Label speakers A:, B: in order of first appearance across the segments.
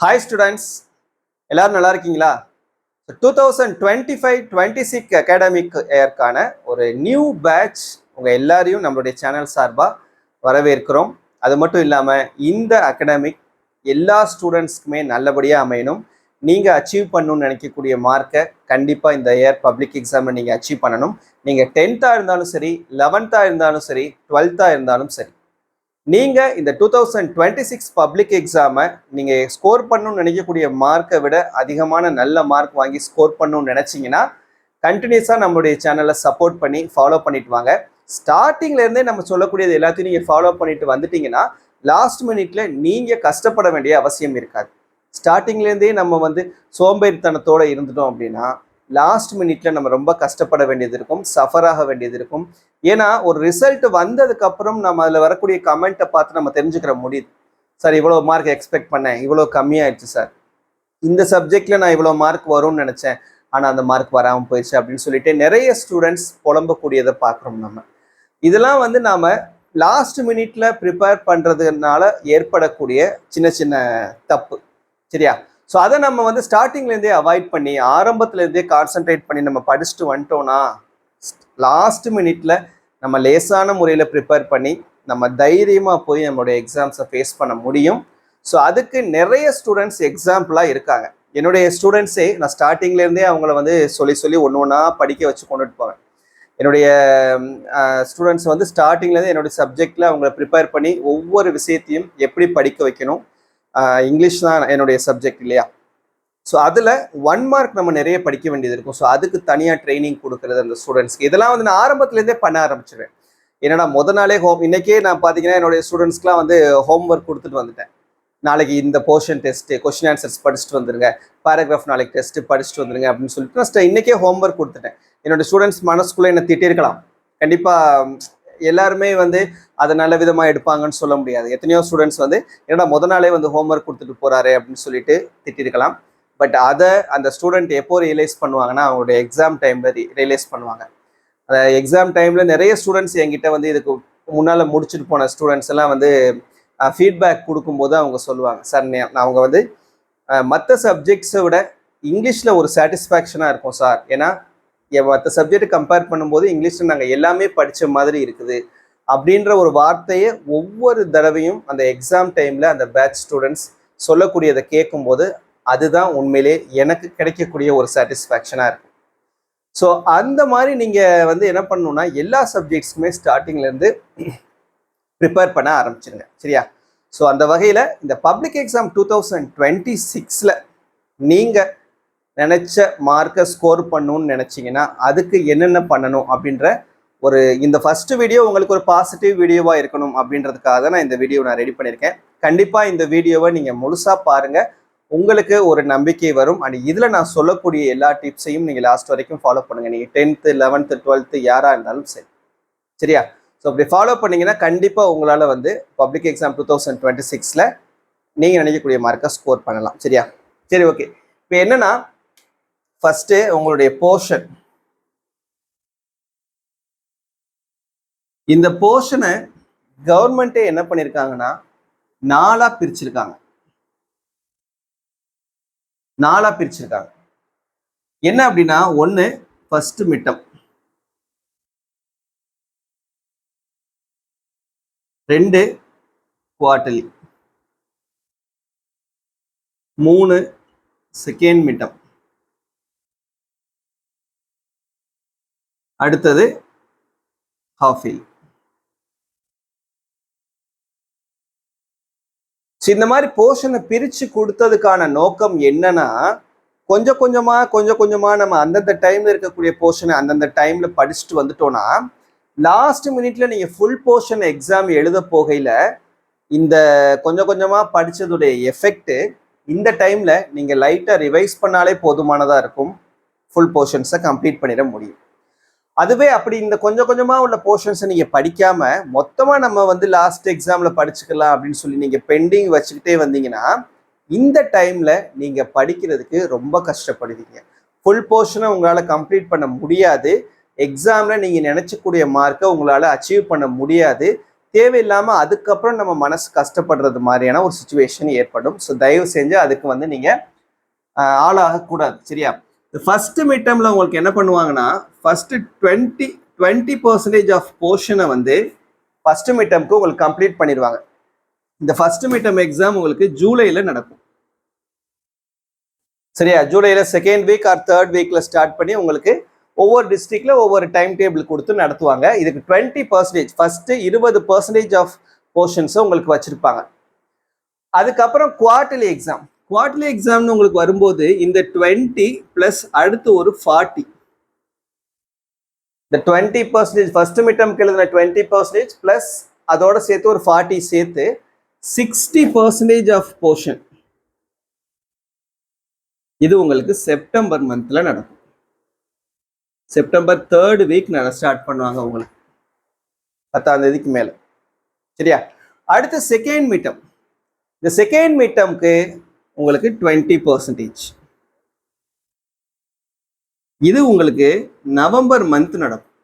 A: Hi students, எல்லாரும் நல்லா இருக்கீங்களா? 2025-26 அகாடமிக் இயர்க்கான ஒரு நியூ பேட்ச் உங்க எல்லாரையும் நம்மளுடைய சேனல் சார்பா வரவேற்கிறோம். அது மட்டும் இல்லாம இந்த அகாடமிக் எல்லா ஸ்டூடெண்ட்ஸ்க்குமே நல்லபடியா அமையணும். நீங்க அச்சீவ் பண்ணணும்னு நினைக்கக்கூடிய மார்க்கை கண்டிப்பா இந்த இயர் பப்ளிக் எக்ஸாம்ல நீங்க அச்சீவ் பண்ணணும். நீங்க 10th இருந்தாலும் சரி, 11th இருந்தாலும் சரி, 12th இருந்தாலும் சரி. நீங்க இந்த 2026 பப்ளிக் எக்ஸாமை நீங்க ஸ்கோர் பண்ணணும்னு நினைக்கக்கூடிய மார்க்கை விட அதிகமான நல்ல மார்க் வாங்கி ஸ்கோர் பண்ணணும்னு நினைச்சீங்கன்னா கண்டினியூஸா நம்மளுடைய சேனலை சப்போர்ட் பண்ணி ஃபாலோ பண்ணிட்டு வாங்க. ஸ்டார்டிங்ல இருந்தே நம்ம சொல்லக்கூடியது எல்லாத்தையும் நீங்க ஃபாலோ பண்ணிட்டு வந்துட்டீங்கன்னா லாஸ்ட் மினிட்ல நீங்க கஷ்டப்பட வேண்டிய அவசியம் இருக்காது. ஸ்டார்டிங்ல இருந்தே நம்ம சோம்பேறித்தனத்தோட இருந்துட்டோம் அப்படின்னா லாஸ்ட் மினிட்ல நம்ம ரொம்ப கஷ்டப்பட வேண்டியது இருக்கும், சஃபர் ஆக வேண்டியது இருக்கும். ஏன்னா ஒரு ரிசல்ட் வந்ததுக்கு அப்புறம் நம்ம அதில் வரக்கூடிய கமெண்ட்டை பார்த்து நம்ம தெரிஞ்சுக்கிற முடியுது. சார் இவ்வளோ மார்க் எக்ஸ்பெக்ட் பண்ணேன், இவ்வளோ கம்மியாயிடுச்சு சார், இந்த சப்ஜெக்ட்ல நான் இவ்வளோ மார்க் வரும்னு நினைச்சேன் ஆனால் அந்த மார்க் வராமல் போயிடுச்சு அப்படின்னு சொல்லிட்டு நிறைய ஸ்டூடெண்ட்ஸ் புலம்பக்கூடியதை பார்க்குறோம். இதெல்லாம் நாம லாஸ்ட் மினிட்ல ப்ரிப்பேர் பண்றதுனால ஏற்படக்கூடிய சின்ன சின்ன தப்பு, சரியா? ஸோ அதை நம்ம ஸ்டார்டிங்லேருந்தே அவாய்ட் பண்ணி ஆரம்பத்துலேருந்தே கான்சென்ட்ரேட் பண்ணி நம்ம படிச்சுட்டு வந்துட்டோம்னா லாஸ்ட் மினிட்ல நம்ம லேசான முறையில் ப்ரிப்பேர் பண்ணி நம்ம தைரியமாக போய் நம்மளுடைய எக்ஸாம்ஸை ஃபேஸ் பண்ண முடியும். ஸோ அதுக்கு நிறைய ஸ்டூடெண்ட்ஸ் எக்ஸாம்பிளாக இருக்காங்க. என்னுடைய ஸ்டூடெண்ட்ஸே நான் ஸ்டார்டிங்லேருந்தே அவங்கள சொல்லி ஒன்று ஒன்றா படிக்க வச்சு கொண்டுட்டு போவேன். என்னுடைய ஸ்டூடெண்ட்ஸ் ஸ்டார்டிங்லேருந்து என்னுடைய சப்ஜெக்டில் அவங்கள ப்ரிப்பேர் பண்ணி ஒவ்வொரு விஷயத்தையும் எப்படி படிக்க வைக்கணும். இங்கிலீஷ் தான் என்னுடைய சப்ஜெக்ட் இல்லையா? ஸோ அதில் 1 மார்க் நம்ம நிறைய படிக்க வேண்டியது இருக்கும். ஸோ அதுக்கு தனியாக ட்ரைனிங் கொடுக்குறது அந்த ஸ்டூடெண்ட்ஸ்க்கு இதெல்லாம் நான் ஆரம்பத்துலேருந்தே பண்ண ஆரம்பிச்சிடுவேன். ஏன்னா முத நாளே இன்றைக்கே நான் பார்த்தீங்கன்னா என்னுடைய ஸ்டூடெண்ட்ஸ்க்குலாம் ஹோம் ஒர்க் கொடுத்துட்டு வந்துட்டேன். நாளைக்கு இந்த போர்ஷன் டெஸ்ட்டு, கொஸ்டின் ஆன்சர்ஸ் படிச்சுட்டு வந்துருங்க, பேராகிராஃப் நாளைக்கு டெஸ்ட்டு படிச்சுட்டு வந்துருங்க அப்படின்னு சொல்லிட்டு நான் இன்றைக்கே ஹோம் ஒர்க் கொடுத்துட்டேன். என்னோடய ஸ்டூடெண்ட்ஸ் மனசுக்குள்ளே என்ன திட்டிருக்கலாம், கண்டிப்பாக எல்லாருமே அதை நல்ல விதமாக எடுப்பாங்கன்னு சொல்ல முடியாது. எத்தனையோ ஸ்டூடெண்ட்ஸ் என்னடா முத நாளே ஹோம் ஒர்க் கொடுத்துட்டு போகிறாரு அப்படின்னு சொல்லிட்டு திட்டிருக்கலாம். பட் அதை அந்த ஸ்டூடெண்ட் எப்போ ரியலைஸ் பண்ணுவாங்கன்னா அவங்களுடைய எக்ஸாம் டைமில் ரியலைஸ் பண்ணுவாங்க. அந்த எக்ஸாம் டைமில் நிறைய ஸ்டூடெண்ட்ஸ் என்கிட்ட இதுக்கு முன்னால் முடிச்சுட்டு போன ஸ்டூடெண்ட்ஸ் எல்லாம் ஃபீட்பேக் கொடுக்கும்போது அவங்க சொல்லுவாங்க, சார் அவங்க மற்ற சப்ஜெக்ட்ஸை விட இங்கிலீஷில் ஒரு சாட்டிஸ்ஃபேக்ஷனாக இருக்கும் சார். ஏன்னா மற்ற சப்ஜெக்டை கம்பேர் பண்ணும்போது இங்கிலீஷில் நாங்கள் எல்லாமே படித்த மாதிரி இருக்குது அப்படின்ற ஒரு வார்த்தையை ஒவ்வொரு தடவையும் அந்த எக்ஸாம் டைமில் அந்த பேட்ச் ஸ்டூடெண்ட்ஸ் சொல்லக்கூடியதை கேட்கும்போது அதுதான் உண்மையிலே எனக்கு கிடைக்கக்கூடிய ஒரு சாட்டிஸ்ஃபேக்ஷனாக இருக்கும். ஸோ அந்த மாதிரி நீங்கள் என்ன பண்ணணும்னா எல்லா சப்ஜெக்ட்ஸுமே ஸ்டார்டிங்லேருந்து ப்ரிப்பேர் பண்ண ஆரம்பிச்சிருங்க, சரியா? ஸோ அந்த வகையில் இந்த பப்ளிக் எக்ஸாம் 2026 நீங்கள் நினச்ச மார்க்கை ஸ்கோர் பண்ணணும்னு நினச்சிங்கன்னா அதுக்கு என்னென்ன பண்ணணும் அப்படின்ற இந்த ஃபர்ஸ்ட் வீடியோ உங்களுக்கு ஒரு பாசிட்டிவ் வீடியோவாக இருக்கணும் அப்படின்றதுக்காக தான் நான் இந்த வீடியோ ரெடி பண்ணியிருக்கேன். கண்டிப்பாக இந்த வீடியோவை நீங்கள் முழுசாக பாருங்கள், உங்களுக்கு ஒரு நம்பிக்கை வரும். அண்ட் இதில் நான் சொல்லக்கூடிய எல்லா டிப்ஸையும் நீங்கள் லாஸ்ட் வரைக்கும் ஃபாலோ பண்ணுங்கள். நீங்கள் 10th 11th 12th யாராக இருந்தாலும் சரி, சரியா? ஸோ அப்படி ஃபாலோ பண்ணிங்கன்னா கண்டிப்பாக உங்களால் பப்ளிக் எக்ஸாம் 2026 நீங்கள் நினைக்கக்கூடிய மார்க்கை ஸ்கோர் பண்ணலாம், சரியா? சரி, ஓகே. இப்போ என்னன்னா ஃபர்ஸ்ட்டு உங்களுடைய போர்ஷன், இந்த போர்ஷனை கவர்மெண்ட்டே என்ன பண்ணியிருக்காங்கன்னா 4ஆ பிரிச்சிருக்காங்க. என்ன அப்படின்னா 1 first midterm, 2 quarterly, 3 second midterm, அடுத்தது ஹாஃப் இயர்லி. இந்த மாதிரி போர்ஷனை பிரித்து கொடுத்ததுக்கான நோக்கம் என்னன்னா கொஞ்சம் கொஞ்சமாக நம்ம அந்தந்த டைம்ல இருக்கக்கூடிய போர்ஷனை அந்தந்த டைம்ல படிச்சுட்டு வந்துட்டோம்னா லாஸ்ட் மினிட்ல நீங்க ஃபுல் போர்ஷன் எக்ஸாம் எழுத போகையில இந்த கொஞ்சமாக படிச்சதுடைய எஃபெக்ட் இந்த டைம்ல நீங்க லைட்டா ரிவைஸ் பண்ணாலே போதுமானதா இருக்கும், ஃபுல் போர்ஷன்ஸை கம்ப்ளீட் பண்ணிட முடியும். அதுவே அப்படி இந்த கொஞ்சமா உள்ள போர்ஷன்ஸை நீங்க படிக்காம மொத்தமா நம்ம லாஸ்ட் எக்ஸாம்ல படிச்சுக்கலாம் அப்படின்னு சொல்லி நீங்க பெண்டிங் வச்சுக்கிட்டே வந்தீங்கன்னா இந்த டைம்ல நீங்க படிக்கிறதுக்கு ரொம்ப கஷ்டப்படுவீங்க. ஃபுல் போர்ஷனை உங்களால கம்ப்ளீட் பண்ண முடியாது. எக்ஸாம்ல நீங்க நினைச்சக்கூடிய மார்க்கை உங்களால அச்சீவ் பண்ண முடியாது. தேவையில்லாமல் அதுக்கப்புறம் நம்ம மனசு கஷ்டப்படுறது மாதிரியான ஒரு சுச்சுவேஷன் ஏற்படும். ஸோ தயவு செஞ்சு அதுக்கு வந்து நீங்கள் ஆளாகக்கூடாது. சரியா? ஃபர்ஸ்ட் மிட் டேர்மில் உங்களுக்கு என்ன பண்ணுவாங்கன்னா ஃபர்ஸ்ட் 20% ஆஃப் போர்ஷனை வந்து ஃபர்ஸ்ட் மிட் டேர்முக்கு உங்களுக்கு கம்ப்ளீட் பண்ணிடுவாங்க. இந்த ஃபர்ஸ்ட் மிட் டேர்ம் எக்ஸாம் உங்களுக்கு ஜூலையில் நடக்கும். சரியா? ஜூலையில் செகண்ட் வீக் ஆர் தேர்ட் வீக்கில் ஸ்டார்ட் பண்ணி உங்களுக்கு ஒவ்வொரு டிஸ்ட்ரிக்ட்ல ஒவ்வொரு டைம் டேபிள் கொடுத்து நடத்துவாங்க. இதுக்கு 20% ஃபர்ஸ்ட் 20% ஆஃப் போர்ஷன்ஸை உங்களுக்கு வச்சிருப்பாங்க. அதுக்கப்புறம் குவார்டர்லி எக்ஸாம். குவார்டர்லி எக்ஸாம்னு உங்களுக்கு வரும்போது இந்த 20 பிளஸ் அடுத்து ஒரு 40. இந்த 20% ஃபர்ஸ்ட் மிட் டேர்முக்கு எழுதின 20% பிளஸ் அதோட சேர்த்து ஒரு 40 சேர்த்து 60% ஆஃப் போர்ஷன். இது உங்களுக்கு செப்டம்பர் மந்த்ல நடக்கும். செப்டம்பர் 3rd வீக் ஸ்டார்ட் பண்ணுவாங்க உங்களுக்கு 10ஆம் தேதிக்கு மேல. சரியா? அடுத்து செகண்ட் மிட் டேர்ம். இந்த செகண்ட் மிட் டேர்முக்கு உங்களுக்கு 20%. இது உங்களுக்கு நவம்பர் மந்த் நடக்கும்.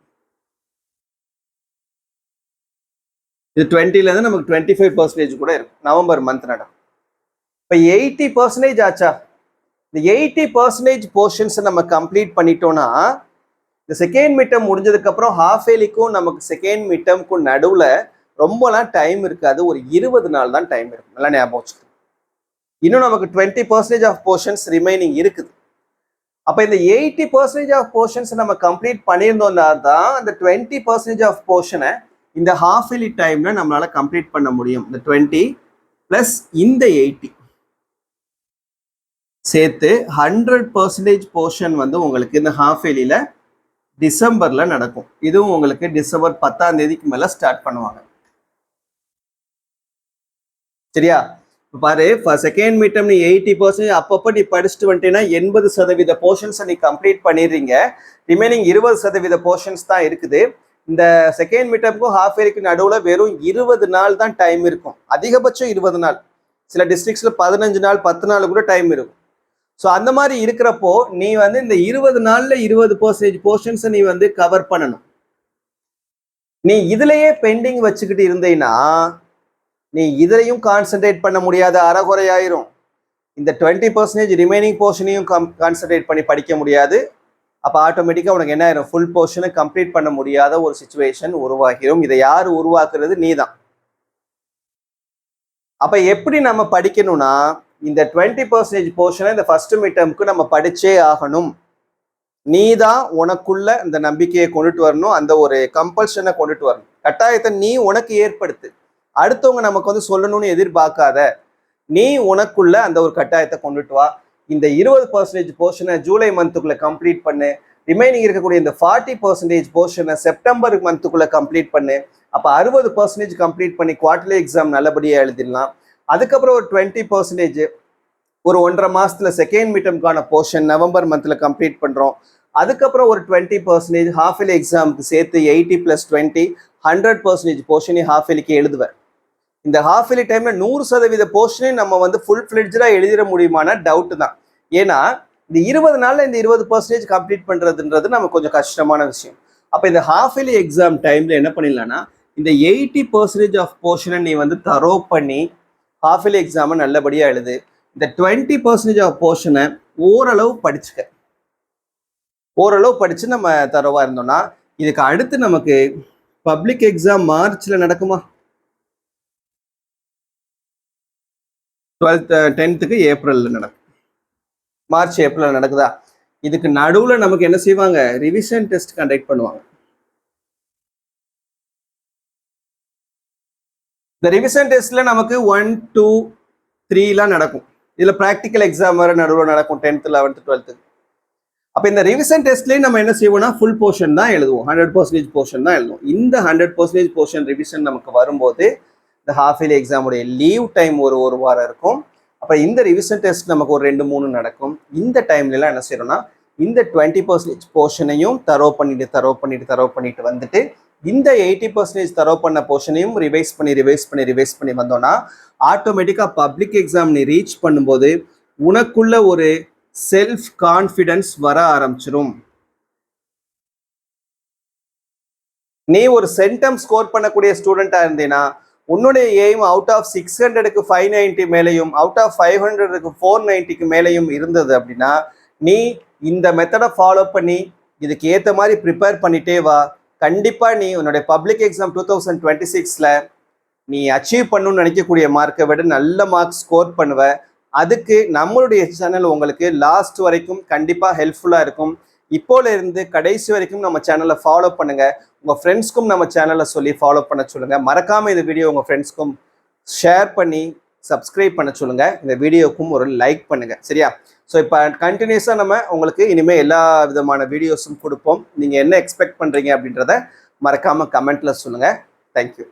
A: இது 20ல இருந்து நமக்கு 25% கூட இருக்கும். நவம்பர் மந்த் நடக்கும். இப்போ 80% ஆச்சா? இந்த 80% போர்ஷன்ஸை நம்ம கம்ப்ளீட் பண்ணிட்டோம்னா இந்த செகண்ட் மிட் டேர்ம் முடிஞ்சதுக்கு அப்புறம் ஹாஃப் இயர்லிக்கும் நமக்கு செகண்ட் மிட் டேர்முக்கும் நடுவில் ரொம்பலாம் டைம் இருக்காது. ஒரு 20 நாள் தான் டைம் இருக்கும். நல்லா ஞாபகம் வச்சுக்கணும். இன்னும் நமக்கு 20% ஆஃப் போர்ஷன்ஸ் ரிமைனிங் இருக்குது. அப்போ இந்த 80% ஆஃப் போர்ஷன்ஸ் நம்ம கம்ப்ளீட் பண்ணியிருந்தோம்னா தான் அந்த 20% ஆஃப் போர்ஷனை இந்த ஹாஃப் இயர்லி டைம்ல நம்மளால கம்ப்ளீட் பண்ண முடியும். இந்த 20 பிளஸ் இந்த 80 சேர்த்து 100% போர்ஷன் வந்து உங்களுக்கு இந்த ஹாஃப் இயர்லியில டிசம்பர்ல நடக்கும். இதுவும் உங்களுக்கு டிசம்பர் 10ஆம் தேதிக்கு மேல ஸ்டார்ட் பண்ணுவாங்க. சரியா? பாரு, செகண்ட் மிட் டேர்ம் நீ 80% அப்பப்போ நீ படிச்சுட்டு வந்துட்டீங்கன்னா 80% போர்ஷன்ஸை நீ கம்ப்ளீட் பண்ணிடுறீங்க. ரிமைனிங் 20% போர்ஷன்ஸ் தான் இருக்குது. இந்த செகண்ட் மிட் டேர்முக்கும் ஹாஃப் இயருக்கு நடுவில் வெறும் 20 நாள் தான் டைம் இருக்கும். அதிகபட்சம் 20 நாள். சில டிஸ்ட்ரிக்ட்ஸ்ல 15 நாள் 10 நாள் கூட டைம் இருக்கும். ஸோ அந்த மாதிரி இருக்கிறப்போ நீ வந்து இந்த 20 நாள்ல 20% போர்ஷன்ஸை நீ வந்து கவர் பண்ணணும். நீ இதுலயே பெண்டிங் வச்சுக்கிட்டு இருந்தீங்கன்னா நீ இதுலையும் கான்சென்ட்ரேட் பண்ண முடியாத, அறகுறையாயிரும். இந்த 20% ரிமைனிங் போர்ஷனையும் கான்சென்ட்ரேட் பண்ணி படிக்க முடியாது. அப்போ ஆட்டோமேட்டிக்காக உனக்கு என்ன ஆயிரும்? ஃபுல் போர்ஷனை கம்ப்ளீட் பண்ண முடியாத ஒரு சுச்சுவேஷன் உருவாகிரும். இதை யார் உருவாக்குறது? நீ தான். அப்போ எப்படி நம்ம படிக்கணும்னா இந்த 20% போர்ஷனை இந்த ஃபர்ஸ்ட் மிட் டேர்முக்கு நம்ம படிச்சே ஆகணும். நீ தான் உனக்குள்ள இந்த நம்பிக்கையை கொண்டுட்டு வரணும். அந்த ஒரு கம்பல்ஷனை கொண்டுட்டு வரணும். கட்டாயத்தை நீ உனக்கு ஏற்படுத்து. அடுத்தவங்க நமக்கு வந்து சொல்லணும்னு எதிர்பார்க்காத. நீ உனக்குள்ள அந்த ஒரு கட்டாயத்தை கொண்டுட்டு வா. இந்த 20% போர்ஷனை ஜூலை மந்த்துக்குள்ள கம்ப்ளீட் பண்ணு. ரிமைனிங் இருக்கக்கூடிய இந்த 40% போர்ஷனை செப்டம்பர் மந்த்துக்குள்ள கம்ப்ளீட் பண்ணு. அப்போ 60% கம்ப்ளீட் பண்ணி குவார்டர்லி எக்ஸாம் நல்லபடியாக எழுதிடலாம். அதுக்கப்புறம் ஒரு 20% ஒரு 1.5 மாசத்துல செகண்ட் மிட் டேர்முக்கான போர்ஷன் நவம்பர் மந்த்ல கம்ப்ளீட் பண்றோம். அதுக்கப்புறம் ஒரு 20% ஹாஃப் இயர்லி எக்ஸாமுக்கு சேர்த்து 80 + 20 100% போர்ஷனை ஹாஃப் இயர்லிக்கு எழுதுவேன். இந்த ஹாஃப் இயர்லி டைம்ல 100% போர்ஷனையும் நம்ம வந்து ஃபுல் ஃபிளெட்ஜா எழுதிட முடியுமான டவுட் தான். ஏன்னா இந்த 20 நாள்ல இந்த 20% கம்ப்ளீட் பண்றதுன்றது நமக்கு கொஞ்சம் கஷ்டமான விஷயம். அப்ப இந்த ஹாஃப் இயர்லி எக்ஸாம் டைம்ல என்ன பண்ணிடலாம்னா இந்த 80% ஆஃப் போர்ஷனை நீ வந்து தரோ பண்ணி ஹாஃப் இயர்லி எக்ஸாமை நல்லபடியாக எழுது. இந்த 20% ஆஃப் போர்ஷனை ஓரளவு படிச்சுக்க. ஓரளவு படிச்சு நம்ம தரவா இருந்தோம்னா இதுக்கு அடுத்து நமக்கு பப்ளிக் எக்ஸாம் மார்ச்ல நடக்குமா? 10th ஏப்ரல்ல நடக்கும். மார்ச் ஏப்ரல் நடக்குதா? இதுக்கு நடுவில் நமக்கு என்ன செய்வாங்க? ரிவிஷன் டெஸ்ட் கண்டக்ட் பண்ணுவாங்க. இந்த ரிவிஷன் டெஸ்ட்ல நமக்கு 1, 2, 3 நடக்கும். இதுல ப்ராக்டிக்கல் எக்ஸாம் வர நடுவில் நடக்கும் 10th, 11th, 12th. அப்ப இந்த ரிவிஷன் டெஸ்ட்லயும் நம்ம என்ன செய்வோம்னா ஃபுல் போர்ஷன் தான் எழுதுவோம். 100% போர்ஷன் தான் எழுதுவோம். இந்த 100% போர்ஷன் ரிவிஷன் நமக்கு வரும்போது இந்த ஹாஃப் இயர்லி எக்ஸாமுடைய லீவ் டைம் ஒரு வாரம் இருக்கும். அப்ப இந்த ரிவிஷன் டெஸ்ட் நமக்கு ஒரு 2, 3 நடக்கும். இந்த டைம்ல எல்லாம் என்ன செய்யறோம்னா இந்த 20% போர்ஷனையும் தரோ பண்ணிட்டு வந்துட்டு இந்த 80% தரோ பண்ண போர்ஷனையும் ரிவைஸ் பண்ணி வந்தோம்னா ஆட்டோமேட்டிக்கா பப்ளிக் எக்ஸாம் நீ ரீச் பண்ணும்போது உனக்குள்ள ஒரு செல்ஃப் கான்ஃபிடன்ஸ் வர ஆரம்பிச்சிடும். நீ ஒரு சென்டம் ஸ்கோர் பண்ணக்கூடிய ஸ்டூடெண்டா இருந்தீங்கன்னா உன்னுடைய எய்ம் அவுட் ஆஃப் 600க்கு 590 மேலேயும் அவுட் ஆஃப் 500க்கு 490க்கு மேலேயும் இருந்தது அப்படின்னா நீ இந்த மெத்தடை ஃபாலோ பண்ணி இதுக்கு ஏற்ற மாதிரி ப்ரிப்பேர் பண்ணிட்டே வா. கண்டிப்பா நீ உன்னுடைய பப்ளிக் எக்ஸாம் 2026ல நீ அச்சீவ் பண்ணணும்னு நினைக்கக்கூடிய மார்க்கை விட நல்ல மார்க் ஸ்கோர் பண்ணுவ. அதுக்கு நம்மளுடைய சேனல் உங்களுக்கு லாஸ்ட் வரைக்கும் கண்டிப்பா ஹெல்ப்ஃபுல்லா இருக்கும். இப்போல இருந்து கடைசி வரைக்கும் நம்ம சேனலை ஃபாலோ பண்ணுங்க. உங்க ஃப்ரெண்ட்ஸ்க்கும் நம்ம சேனலை சொல்லி ஃபாலோ பண்ண சொல்லுங்க. மறக்காம இந்த வீடியோ உங்க ஃப்ரெண்ட்ஸ்க்கும் ஷேர் பண்ணி சப்ஸ்கிரைப் பண்ண சொல்லுங்க. இந்த வீடியோக்கும் ஒரு லைக் பண்ணுங்க. சரியா? ஸோ இப்போ கண்டினியூஸாக நம்ம உங்களுக்கு இனிமேல் எல்லா விதமான வீடியோஸும் கொடுப்போம். நீங்கள் என்ன எக்ஸ்பெக்ட் பண்ணுறீங்க அப்படின்றத மறக்காமல் கமெண்ட்டில் சொல்லுங்கள். தேங்க்யூ.